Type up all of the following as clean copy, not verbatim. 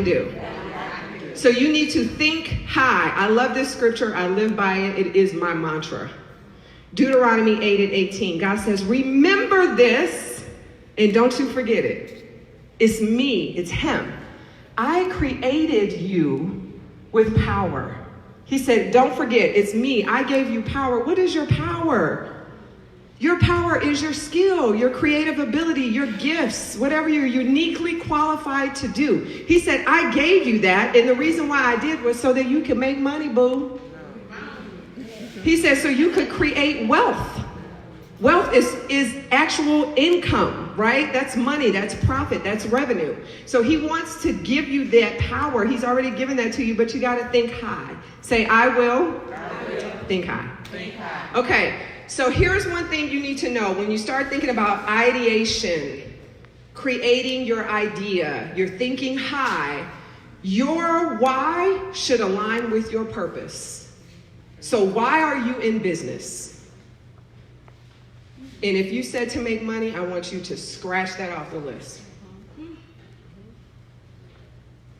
can do. So you need to think high. I love this scripture. I live by it. It is my mantra. Deuteronomy 8:18. God says, remember this and don't you forget it. It's me. It's him. I created you with power. He said, don't forget, it's me. I gave you power. What is your power? Your power is your skill, your creative ability, your gifts, whatever you're uniquely qualified to do. He said, I gave you that, and the reason why I did was so that you could make money, boo. He said, so you could create wealth. Wealth is actual income, right? That's money, that's profit, that's revenue. So he wants to give you that power. He's already given that to you, but you got to think high. Say, I will think high. Think high. Okay. So here's one thing you need to know. When you start thinking about ideation, creating your idea, you're thinking high, your why should align with your purpose. So why are you in business? And if you said to make money, I want you to scratch that off the list.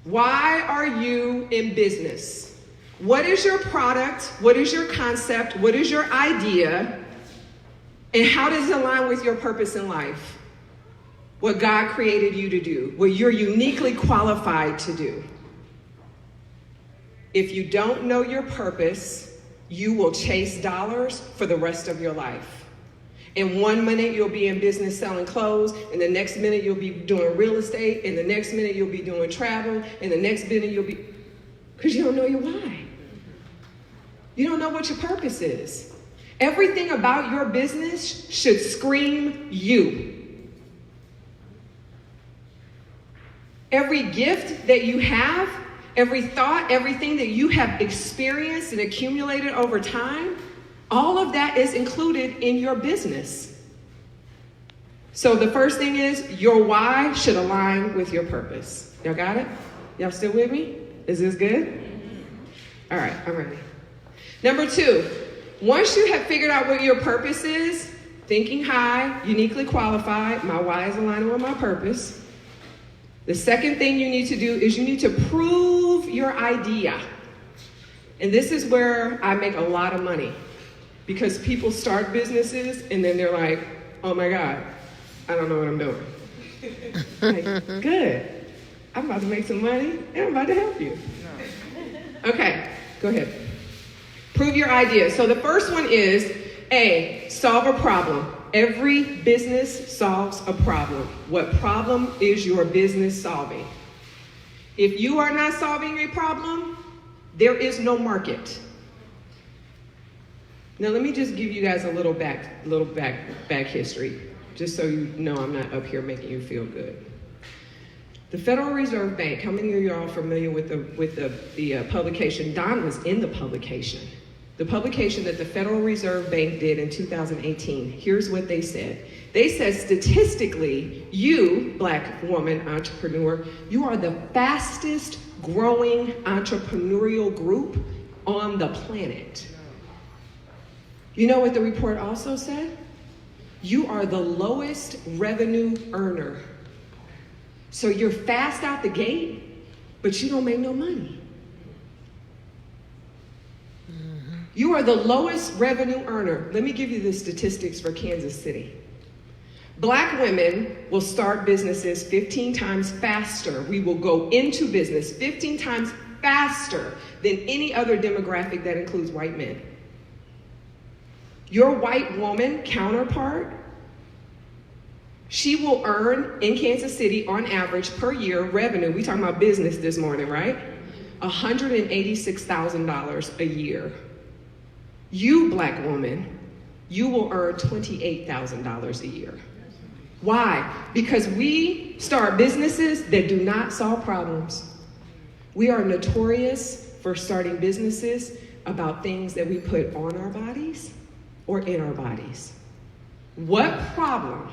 Why are you in business? What is your product? What is your concept? What is your idea? And how does it align with your purpose in life? What God created you to do, what you're uniquely qualified to do. If you don't know your purpose, you will chase dollars for the rest of your life. In 1 minute, you'll be in business selling clothes, and the next minute you'll be doing real estate, and the next minute you'll be doing travel, and the next minute you'll be, because you don't know your why. You don't know what your purpose is. Everything about your business should scream you. Every gift that you have, every thought, everything that you have experienced and accumulated over time, all of that is included in your business. So the first thing is your why should align with your purpose. Y'all got it? Y'all still with me? Is this good? All right, I'm ready. Number 2, once you have figured out what your purpose is, thinking high, uniquely qualified, my why is aligning with my purpose. The second thing you need to do is you need to prove your idea. And this is where I make a lot of money, because people start businesses and then they're like, oh my God, I don't know what I'm doing. Like, good. I'm about to make some money and I'm about to help you. Okay, go ahead. Prove your idea. So the first one is, A, solve a problem. Every business solves a problem. What problem is your business solving? If you are not solving a problem, there is no market. Now let me just give you guys a little back history, just so you know I'm not up here making you feel good. The Federal Reserve Bank, how many of you are familiar with the publication? Don was in the publication. The publication that the Federal Reserve Bank did in 2018. Here's what they said. They said statistically, you, Black woman entrepreneur, you are the fastest growing entrepreneurial group on the planet. You know what the report also said? You are the lowest revenue earner. So you're fast out the gate, but you don't make no money. You are the lowest revenue earner. Let me give you the statistics for Kansas City. Black women will start businesses 15 times faster. We will go into business 15 times faster than any other demographic that includes white men. Your white woman counterpart, she will earn in Kansas City on average per year revenue, we talking about business this morning, right? $186,000 a year. You, Black woman, you will earn $28,000 a year. Why? Because we start businesses that do not solve problems. We are notorious for starting businesses about things that we put on our bodies or in our bodies. What problem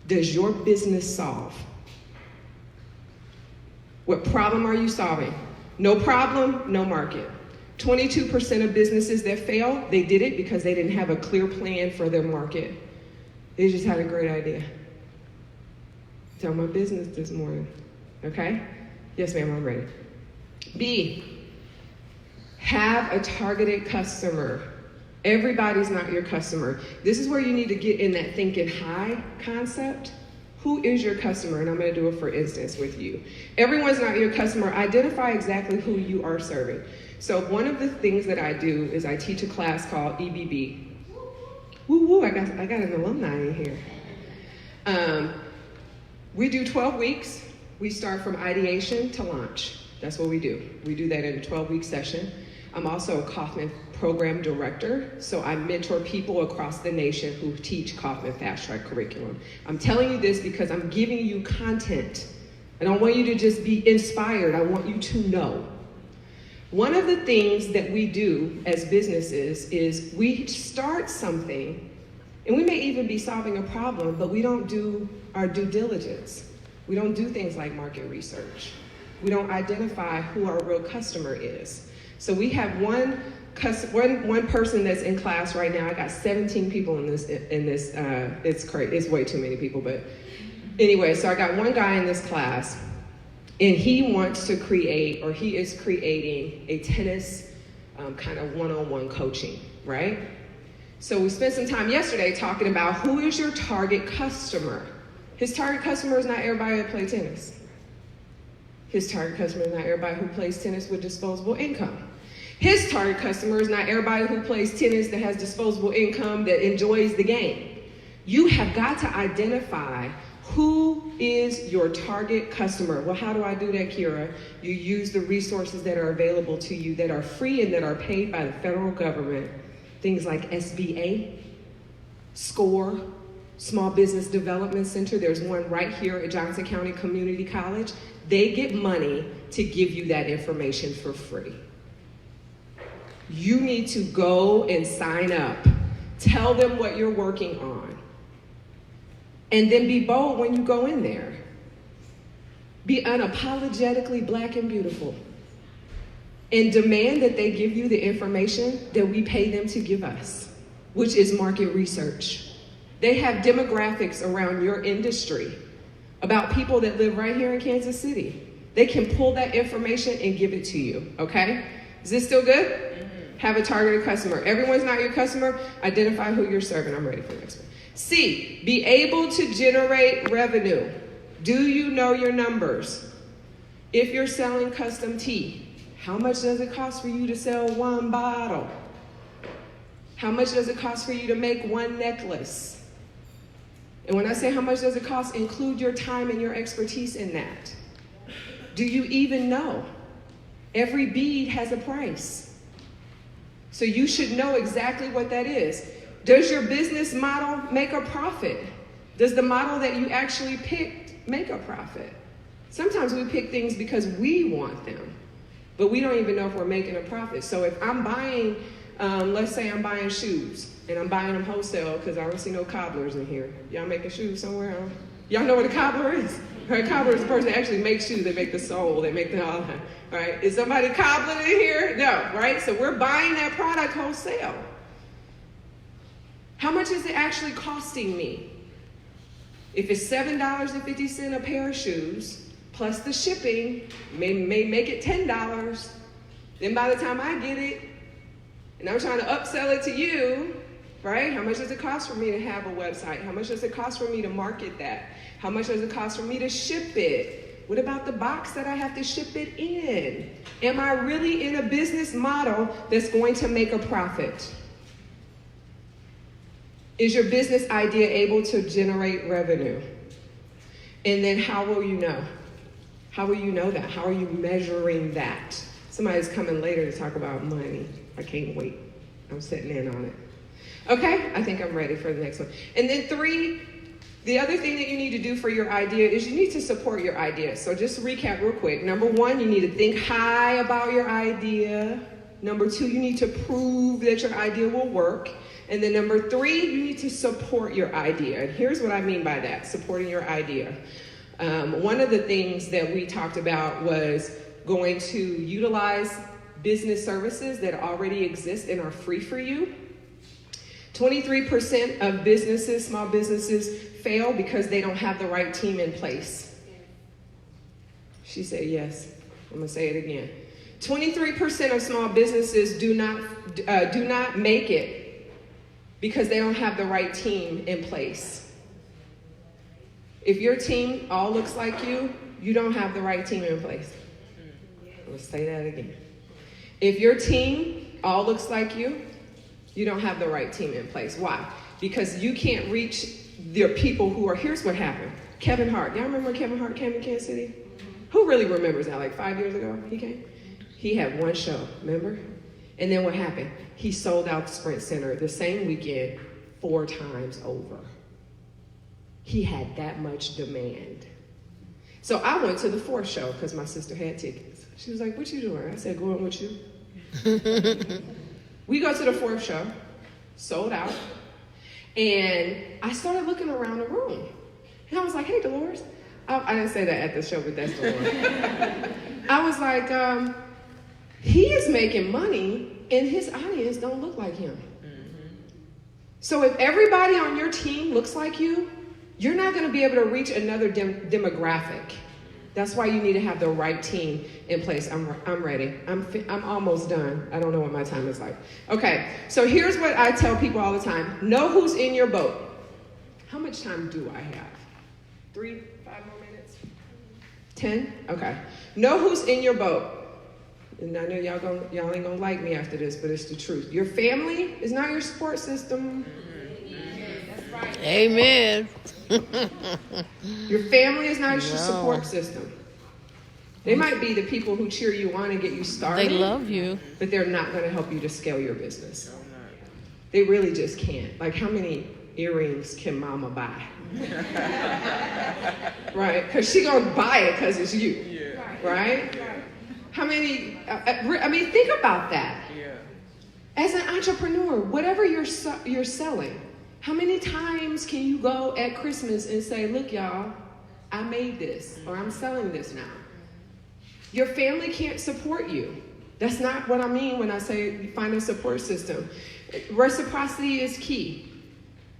does your business solve? What problem are you solving? No problem, no market. 22% of businesses that fail, they did it because they didn't have a clear plan for their market. They just had a great idea. Tell my business this morning, okay? Yes, ma'am, I'm ready. B, have a targeted customer. Everybody's not your customer. This is where you need to get in that thinking high concept. Who is your customer? And I'm going to do it for instance with you. Everyone's not your customer. Identify exactly who you are serving. So one of the things that I do is I teach a class called EBB. Woo woo, I got an alumni in here. We do 12 weeks. We start from ideation to launch. That's what we do. We do that in a 12-week session. I'm also a Kauffman program director, so I mentor people across the nation who teach Kauffman Fast Track curriculum. I'm telling you this because I'm giving you content. I don't want you to just be inspired. I want you to know. One of the things that we do as businesses is we start something, and we may even be solving a problem, but we don't do our due diligence. We don't do things like market research. We don't identify who our real customer is. So we have one person that's in class right now. I got 17 people in this. It's crazy. It's way too many people, but anyway. So I got one guy in this class, and he wants to create, or he is creating, a tennis kind of one-on-one coaching, right? So we spent some time yesterday talking about who is your target customer. His target customer is not everybody that plays tennis. His target customer is not everybody who plays tennis with disposable income. His target customer is not everybody who plays tennis that has disposable income that enjoys the game. You have got to identify who is your target customer. Well, how do I do that, Kira? You use the resources that are available to you that are free and that are paid by the federal government. Things like SBA, SCORE, Small Business Development Center. There's one right here at Johnson County Community College. They get money to give you that information for free. You need to go and sign up. Tell them what you're working on. And then be bold when you go in there. Be unapologetically black and beautiful. And demand that they give you the information that we pay them to give us, which is market research. They have demographics around your industry about people that live right here in Kansas City. They can pull that information and give it to you, okay? Is this still good? Have a targeted customer. Everyone's not your customer. Identify who you're serving. I'm ready for the next one. C, be able to generate revenue. Do you know your numbers? If you're selling custom tea, how much does it cost for you to sell one bottle? How much does it cost for you to make one necklace? And when I say how much does it cost, include your time and your expertise in that. Do you even know? Every bead has a price. So you should know exactly what that is. Does your business model make a profit? Does the model that you actually picked make a profit? Sometimes we pick things because we want them, but we don't even know if we're making a profit. So if I'm buying, let's say I'm buying shoes, and I'm buying them wholesale because I don't see no cobblers in here. Y'all making shoes somewhere? Y'all know what a cobbler is? Right? Cobbler is the person that actually makes shoes. They make the sole. They make the all that. Right? Is somebody cobbling in here? No. Right? So we're buying that product wholesale. How much is it actually costing me? If it's $7.50 a pair of shoes, plus the shipping, may make it $10. Then by the time I get it, and I'm trying to upsell it to you, right? How much does it cost for me to have a website? How much does it cost for me to market that? How much does it cost for me to ship it? What about the box that I have to ship it in? Am I really in a business model that's going to make a profit? Is your business idea able to generate revenue? And then how will you know? How will you know that? How are you measuring that? Somebody's coming later to talk about money. I can't wait. I'm sitting in on it. Okay, I think I'm ready for the next one. And then 3, the other thing that you need to do for your idea is you need to support your idea. So just to recap real quick. Number 1, you need to think high about your idea. Number 2, you need to prove that your idea will work. And then number 3, you need to support your idea. And here's what I mean by that, supporting your idea. One of the things that we talked about was going to utilize business services that already exist and are free for you. 23% of businesses, small businesses, fail because they don't have the right team in place. She said yes. I'm going to say it again. 23% of small businesses do not make it because they don't have the right team in place. If your team all looks like you don't have the right team in place. Let's say that again. If your team all looks like you don't have the right team in place. Why? Because you can't reach the people who are, here's what happened. Kevin Hart. Y'all remember when Kevin Hart came to Kansas City? Who really remembers that? Like 5 years ago he came? He had one show, remember? And then what happened? He sold out the Sprint Center the same weekend 4 times over. He had that much demand. So I went to the 4th show because my sister had tickets. She was like, what you doing? I said, going with you. We go to the 4th show, sold out. And I started looking around the room. And I was like, hey, Dolores. I didn't say that at the show, but that's Dolores. I was like, he is making money and his audience don't look like him. So if everybody on your team looks like you're not going to be able to reach another demographic. That's why you need to have the right team in place. I'm ready. I'm almost done. I don't know what my time is like. Okay, so here's what I tell people all the time. Know who's in your boat. How much time do I have? 3, 5 more minutes? 10? Okay. Know who's in your boat. And I know y'all ain't gonna like me after this, but it's the truth. Your family is not your support system. That's right. Amen. Your family is not your support system. They might be the people who cheer you on and get you started. They love you. But they're not going to help you to scale your business. They really just can't. Like, how many earrings can mama buy? Right? Because she going to buy it because it's you. Yeah. Right? How many, think about that. Yeah. As an entrepreneur, whatever you're selling, how many times can you go at Christmas and say, look, y'all, I made this, or I'm selling this now? Your family can't support you. That's not what I mean when I say find a support system. Reciprocity is key.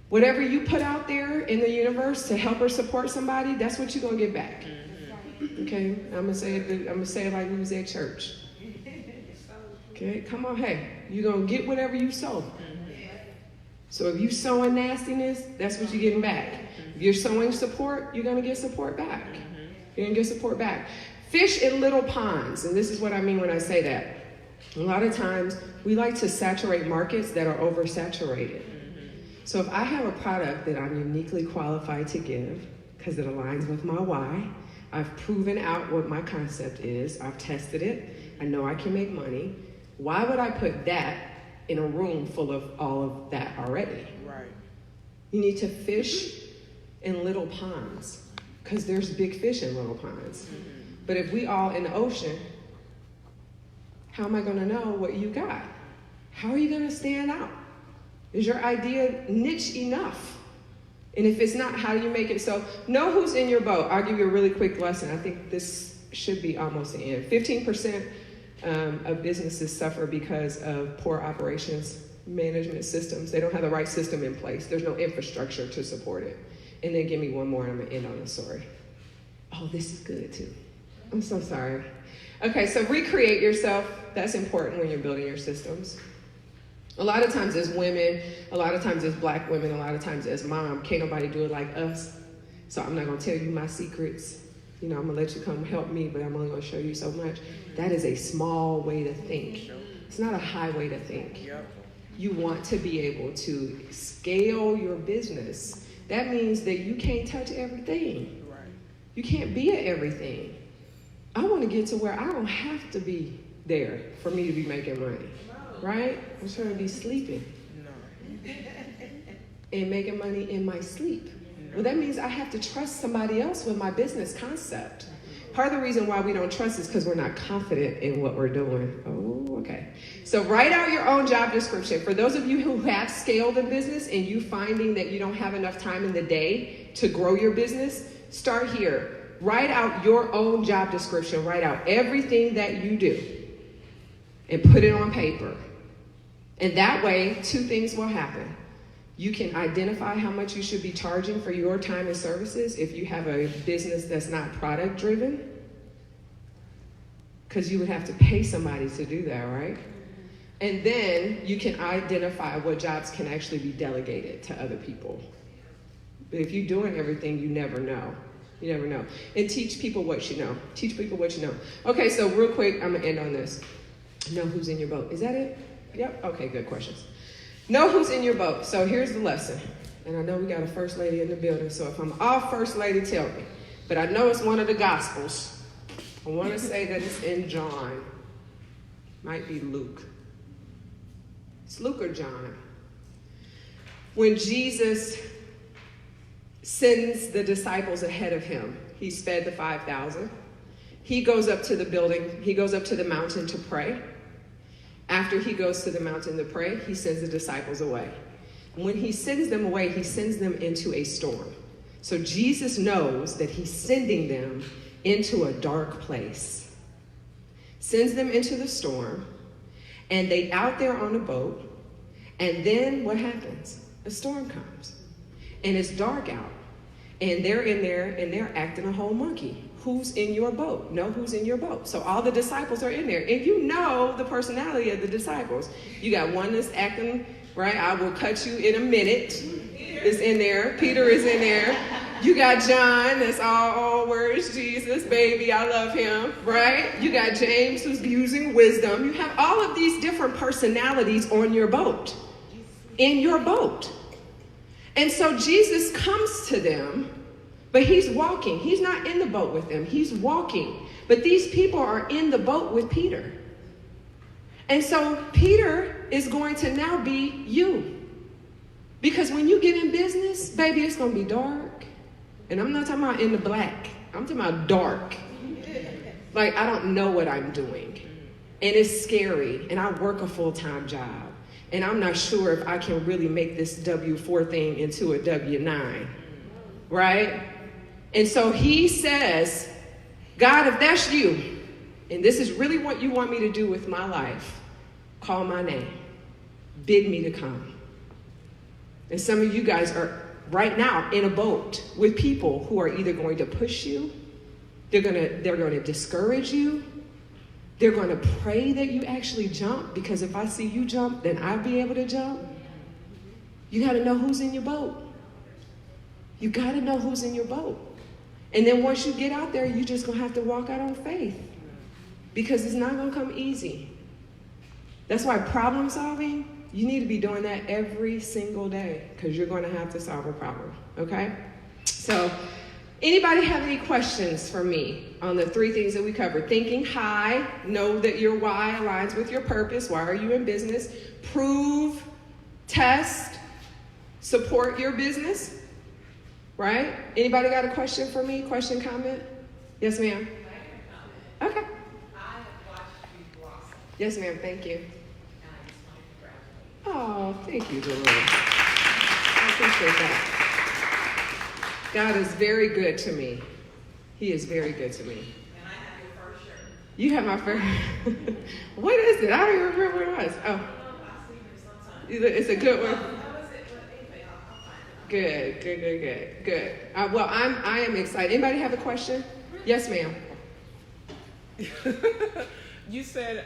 Whatever you put out there in the universe to help or support somebody, that's what you're going to get back. Okay? I'm going to say it like we was at church. Okay? Come on, hey. You're going to get whatever you sow. So if you sowing nastiness, that's what you're getting back. If you're sowing support, you're going to get support back. You're going to get support back. Fish in little ponds, and this is what I mean when I say that. A lot of times, we like to saturate markets that are oversaturated. So if I have a product that I'm uniquely qualified to give, because it aligns with my why, I've proven out what my concept is, I've tested it, I know I can make money, why would I put that in a room full of all of that already? Right. You need to fish in little ponds, because there's big fish in little ponds. But if we all in the ocean, how am I going to know what you got? How are you going to stand out? Is your idea niche enough? And if it's not, how do you make it? So know who's in your boat. I'll give you a really quick lesson. I think this should be almost the end. 15% of businesses suffer because of poor operations management systems. They don't have the right system in place. There's no infrastructure to support it. And then give me one more and I'm going to end on a story. Oh, this is good too. I'm so sorry. Okay, so recreate yourself. That's important when you're building your systems. A lot of times as women, a lot of times as black women, a lot of times as mom, can't nobody do it like us. So I'm not going to tell you my secrets. You know, I'm going to let you come help me, but I'm only going to show you so much. That is a small way to think. It's not a high way to think. You want to be able to scale your business. That means that you can't touch everything. You can't be at everything. I want to get to where I don't have to be there for me to be making money, right? I'm trying to be sleeping and making money in my sleep. Well, that means I have to trust somebody else with my business concept. Part of the reason why we don't trust is because we're not confident in what we're doing. Oh, okay. So write out your own job description. For those of you who have scaled a business and you finding that you don't have enough time in the day to grow your business, start here. Write out your own job description. Write out everything that you do and put it on paper. And that way, 2 things will happen. You can identify how much you should be charging for your time and services if you have a business that's not product driven. because you would have to pay somebody to do that, right? And then you can identify what jobs can actually be delegated to other people. But if you're doing everything, you never know. You never know. And teach people what you know. Teach people what you know. Okay, so real quick, I'm going to end on this. Know who's in your boat. Is that it? Yep. Okay, good questions. Know who's in your boat. So here's the lesson. And I know we got a first lady in the building, so if I'm off, first lady, tell me. But I know it's one of the Gospels. I want to say that it's in John. Might be Luke. It's Luke or John. When Jesus sends the disciples ahead of him, he's fed the 5,000. He goes up to the building. He goes up to the mountain to pray. After he goes to the mountain to pray, he sends the disciples away. When he sends them away, he sends them into a storm. So Jesus knows that he's sending them into a dark place. Sends them into the storm, and they out there on the boat, and then what happens? A storm comes, and it's dark out, and they're in there, and they're acting a whole monkey. Who's in your boat? Know who's in your boat. So all the disciples are in there, and you know the personality of the disciples. You got one that's acting, right? I will cut you in a minute. Is in there. Peter is in there. You got John, that's all, oh, where is Jesus, baby, I love him, right? You got James, who's using wisdom. You have all of these different personalities on your boat, in your boat. And so Jesus comes to them, but he's walking. He's not in the boat with them. He's walking. But these people are in the boat with Peter. And so Peter is going to now be you. Because when you get in business, baby, it's going to be dark. And I'm not talking about in the black. I'm talking about dark. Like, I don't know what I'm doing. And it's scary. And I work a full-time job. And I'm not sure if I can really make this W-4 thing into a W-9. Right? And so he says, God, if that's you, and this is really what you want me to do with my life, call my name. Bid me to come. And some of you guys are right now in a boat with people who are either going to push you, they're going to discourage you, they're going to pray that you actually jump, because if I see you jump, then I'll be able to jump. You got to know who's in your boat. You got to know who's in your boat. And then once you get out there, you're just going to have to walk out on faith, because it's not going to come easy. That's why problem solving, you need to be doing that every single day, because you're going to have to solve a problem, okay? So anybody have any questions for me on the three things that we covered? Thinking high, know that your why aligns with your purpose. Why are you in business? Prove, test, support your business. Right? Anybody got a question for me? Question, comment? Yes, ma'am. Okay. I have watched you blossom. Yes, ma'am. Thank you. And I just want to congratulate you. Oh, thank you, Dolores. I appreciate that. God is very good to me. He is very good to me. And I have your first shirt. You have my first. What is it? I don't even remember what it was. Oh, I don't know. I see it sometimes. it's a good one. How is it? But anyway, I'll find it. Good. Well, I am excited. Anybody have a question? Yes, ma'am. You said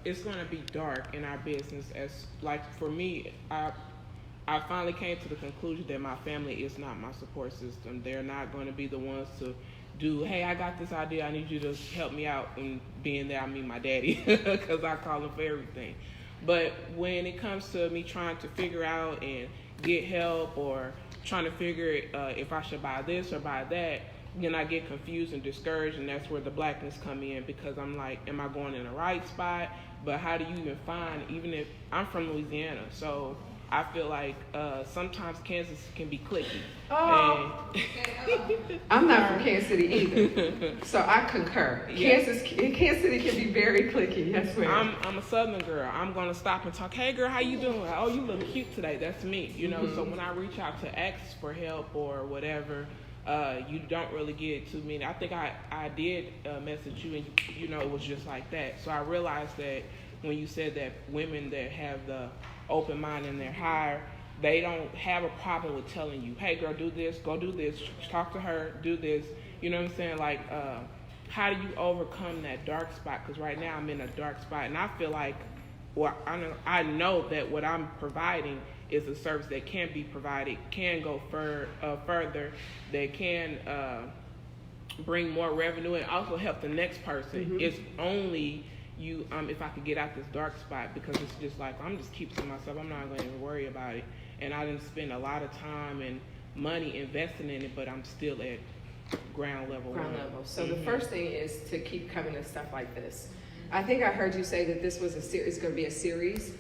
it's going to be dark in our business. As like for me, I finally came to the conclusion that my family is not my support system. They're not going to be the ones to do, hey, I got this idea, I need you to help me out. And being there, I mean my daddy, because I call him for everything. But when it comes to me trying to figure out and get help, or trying to figure if I should buy this or buy that, then I get confused and discouraged, and that's where the blackness come in, because I'm like, am I going in the right spot? But how do you even find, even if I'm from Louisiana, so I feel like sometimes Kansas can be cliquey. Oh, I'm not from Kansas City either, so I concur. Yeah. Kansas City can be very cliquey. Yes, ma'am. I'm a Southern girl. I'm gonna stop and talk. Hey, girl, how you doing? Oh, you look cute today. That's me. You know. So when I reach out to ask for help or whatever, you don't really get too many. I think I did message you, and you know it was just like that. So I realized that when you said that women that have the open mind and they're higher, they don't have a problem with telling you, hey girl, do this, go do this, talk to her, do this. You know what I'm saying? Like how do you overcome that dark spot? Because right now I'm in a dark spot, and I feel like, well, I know that what I'm providing is a service that can be provided, can go further, that can bring more revenue and also help the next person. Mm-hmm. It's only you, if I could get out this dark spot, because it's just like, I'm just keeping to myself. I'm not going to even worry about it. And I didn't spend a lot of time and money investing in it, but I'm still at ground level. So the first thing is to keep coming to stuff like this. I think I heard you say that this was it's going to be a series.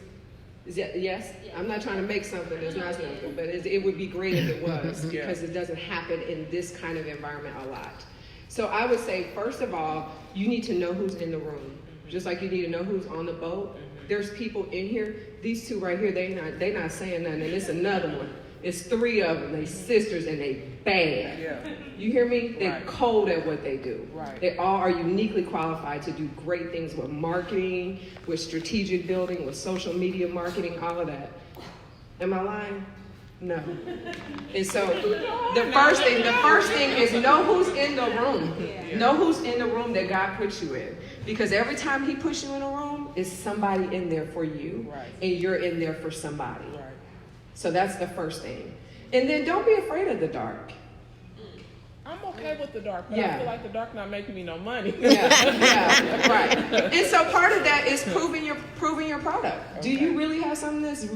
Is that, yes? I'm not trying to make something that's not something, but it would be great if it was, because it doesn't happen in this kind of environment a lot. So I would say, first of all, you need to know who's in the room. Just like you need to know who's on the boat. There's people in here. These two right here, they not saying nothing, and it's another one. It's 3 of them. They sisters and they bad. Yeah. You hear me? They're Right. cold at what they do. Right. They all are uniquely qualified to do great things with marketing, with strategic building, with social media marketing, all of that. Am I lying? No. And so the first thing is know who's in the room. Yeah. Know who's in the room that God puts you in. Because every time he puts you in a room, it's somebody in there for you. Right. And you're in there for somebody. Right. So that's the first thing. And then don't be afraid of the dark. I'm okay with the dark, but Yeah. I feel like the dark not making me no money. Yeah, right. And so part of that is proving your product. Do you really have something that's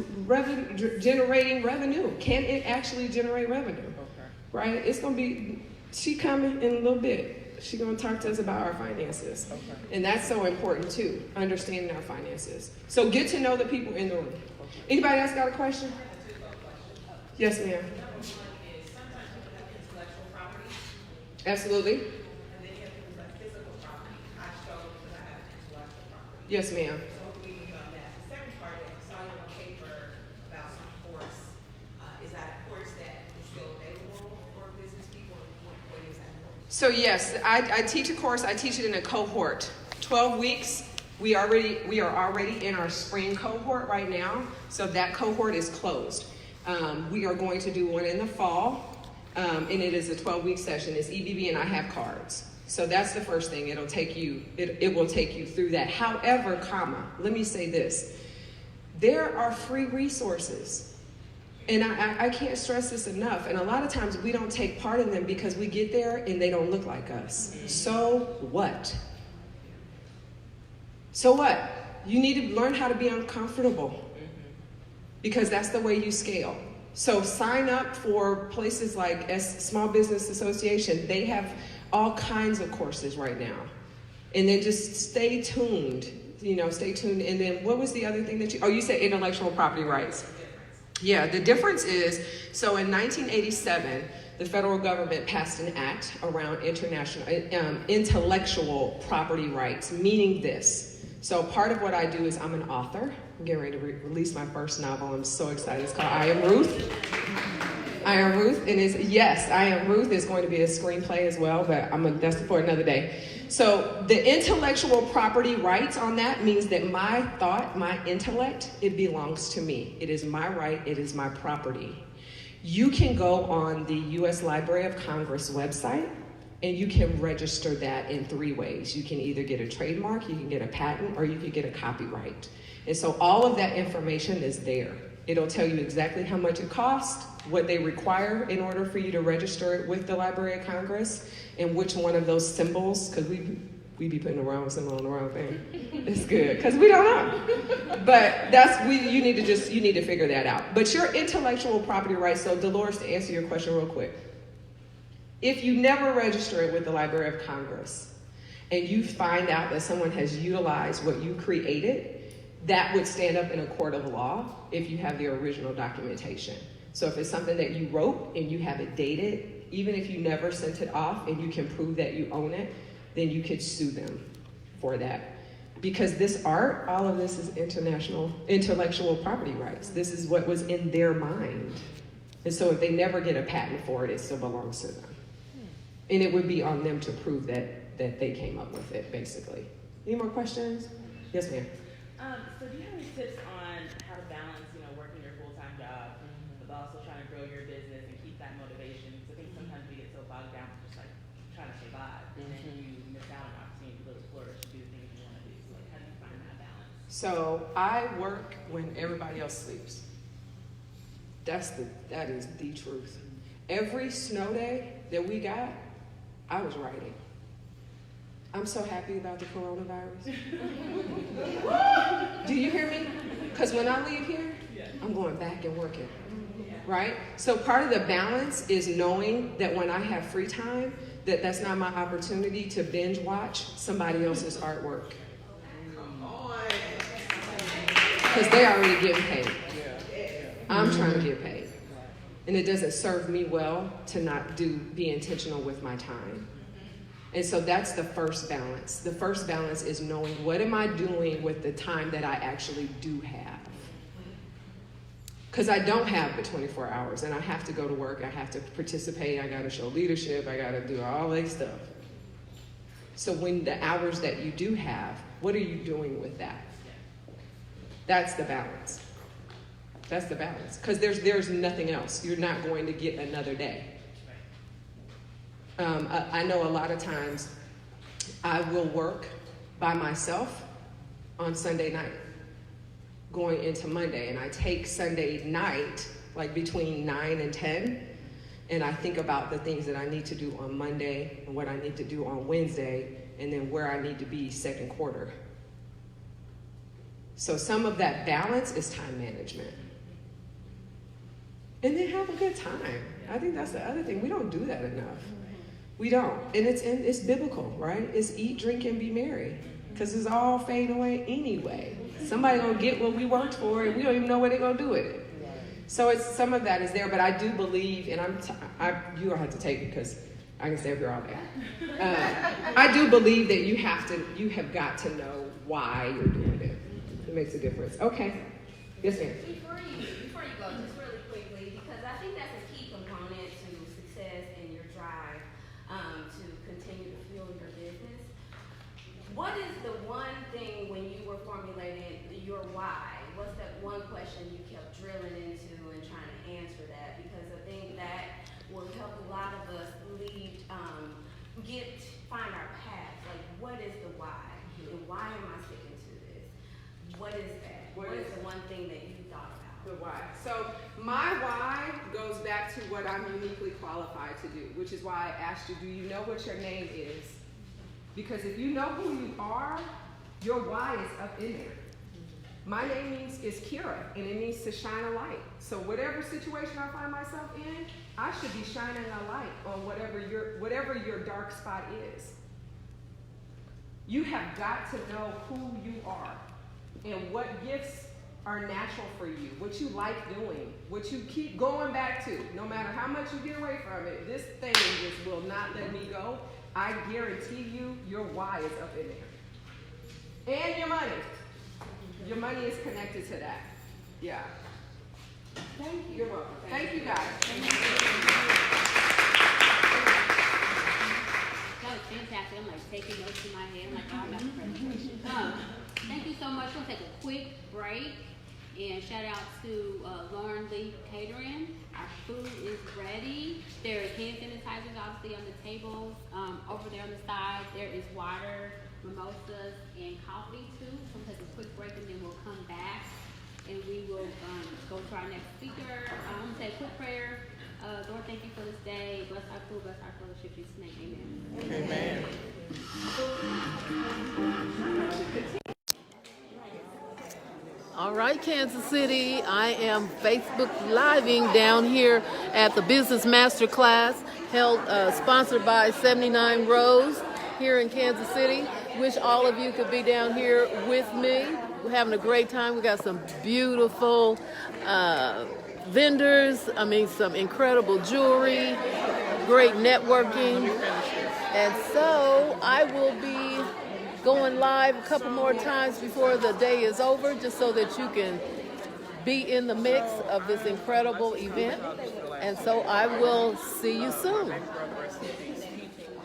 generating revenue? Can it actually generate revenue? Okay. Right? It's gonna be. She coming in a little bit. She's gonna talk to us about our finances, Okay. and that's so important too. Understanding our finances. So get to know the people in the room. Anybody else got a question? Yes, ma'am. Number one is sometimes people have intellectual property, Absolutely. and then you have people that have physical property. I struggle because I have intellectual property. Yes, ma'am. So we move on that. The second part is I saw you on paper about some course. Is that a course that is still available for business people? What is that course? So yes, I teach a course. I teach it in a cohort, 12 weeks. We are already in our spring cohort right now, so that cohort is closed. We are going to do one in the fall, and it is a 12-week session. It's EBB, and I have cards. So that's the first thing. It will take you through that. However, let me say this: there are free resources. And I can't stress this enough. And a lot of times we don't take part in them because we get there and they don't look like us. So what? So what? You need to learn how to be uncomfortable, because that's the way you scale. So sign up for places like Small Business Association. They have all kinds of courses right now. And then just stay tuned. Stay tuned. And then what was the other thing that you said intellectual property rights. Yeah, the difference is, so in 1987, the federal government passed an act around intellectual property rights, meaning this. So part of what I do is I'm an author. I'm getting ready to release my first novel. I'm so excited. It's called I Am Ruth. I Am Ruth, and I Am Ruth is going to be a screenplay as well, but that's for another day. So the intellectual property rights on that means that my thought, my intellect, it belongs to me. It is my right. It is my property. You can go on the U.S. Library of Congress website, and you can register that in 3 ways. You can either get a trademark, you can get a patent, or you can get a copyright. And so all of that information is there. It'll tell you exactly how much it costs, what they require in order for you to register it with the Library of Congress, and which one of those symbols, because we be putting the wrong symbol on the wrong thing. It's good, because we don't know. But you need to figure that out. But your intellectual property rights, so Dolores, to answer your question real quick, if you never register it with the Library of Congress, and you find out that someone has utilized what you created, that would stand up in a court of law if you have the original documentation. So if it's something that you wrote and you have it dated, even if you never sent it off and you can prove that you own it, then you could sue them for that. Because this art, all of this is intellectual property rights. This is what was in their mind. And so if they never get a patent for it, it still belongs to them. And it would be on them to prove that they came up with it, basically. Any more questions? Yes, ma'am. So do you have any tips on how to balance, working your full-time job with also trying to grow your business and keep that motivation? Because I think sometimes we get so bogged down with just trying to survive, and then you miss out on an opportunity to really flourish and do the things you want to do. So like, how do you find that balance? So I work when everybody else sleeps. That is the truth. Every snow day that we got, I was writing. I'm so happy about the coronavirus. Do you hear me? Because when I leave here, I'm going back and working. Right? So part of the balance is knowing that when I have free time, that's not my opportunity to binge watch somebody else's artwork. Because they already getting paid. I'm trying to get paid. And it doesn't serve me well to not be intentional with my time. And so that's the first balance. The first balance is knowing what am I doing with the time that I actually do have. Because I don't have the 24 hours and I have to go to work, I have to participate, I got to show leadership, I got to do all that stuff. So when the hours that you do have, what are you doing with that? That's the balance. That's the balance. Because there's nothing else. You're not going to get another day. I know a lot of times I will work by myself on Sunday night, going into Monday, and I take Sunday night, like between 9 and 10, and I think about the things that I need to do on Monday and what I need to do on Wednesday, and then where I need to be second quarter. So some of that balance is time management. And then have a good time. I think that's the other thing. We don't do that enough. We don't. And it's biblical, right? It's eat, drink, and be merry. Because it's all fading away anyway. Somebody gonna get what we worked for, and we don't even know what they're gonna do with it. So some of that is there, but I do believe, and you don't have to take it because I can stay up here all day. I do believe that you have got to know why you're doing it. It makes a difference. Okay. Yes, ma'am. Before you go, just really quickly, because I think that's a key component to success and your drive to continue to fuel your business. What is the one thing when you were formulating your why? What's that one question you kept drilling into and trying to answer that? Because I think that will help a lot of us find our path. Like, what is the why? And why am I sticking to this? What is that? What is the one thing that you thought about? The why. So my why goes back to what I'm uniquely qualified to do, which is why I asked you, do you know what your name is? Because if you know who you are, your why is up in there. My name is Kira, and it means to shine a light. So whatever situation I find myself in, I should be shining a light on whatever your dark spot is. You have got to know who you are and what gifts are natural for you, what you like doing, what you keep going back to. No matter how much you get away from it, this thing just will not let me go. I guarantee you, your why is up in there. And your money. Your money is connected to that. Yeah. Thank you. You're welcome. Thank you, guys. That was fantastic. I'm like taking notes in my head. I'm like, oh, I'm about to presentation. Thank you so much. We'll take a quick break and shout out to Lauren Lee Catering. Our food is ready. There is hand sanitizers obviously on the tables. Over there on the side, there is water, mimosas, and coffee too. So we'll take a quick break and then we'll come back and we will go to our next speaker. I'm going to say a quick prayer. Lord, thank you for this day. Bless our food, bless our fellowship. In Jesus' name, amen. Amen. All right, Kansas City, I am Facebook Living down here at the Business Masterclass held, sponsored by 79 Rose here in Kansas City. Wish all of you could be down here with me. We're having a great time. We got some beautiful vendors, some incredible jewelry, great networking. And so I will be going live a couple more times before the day is over, just so that you can be in the mix of this incredible event. And so I will see you soon.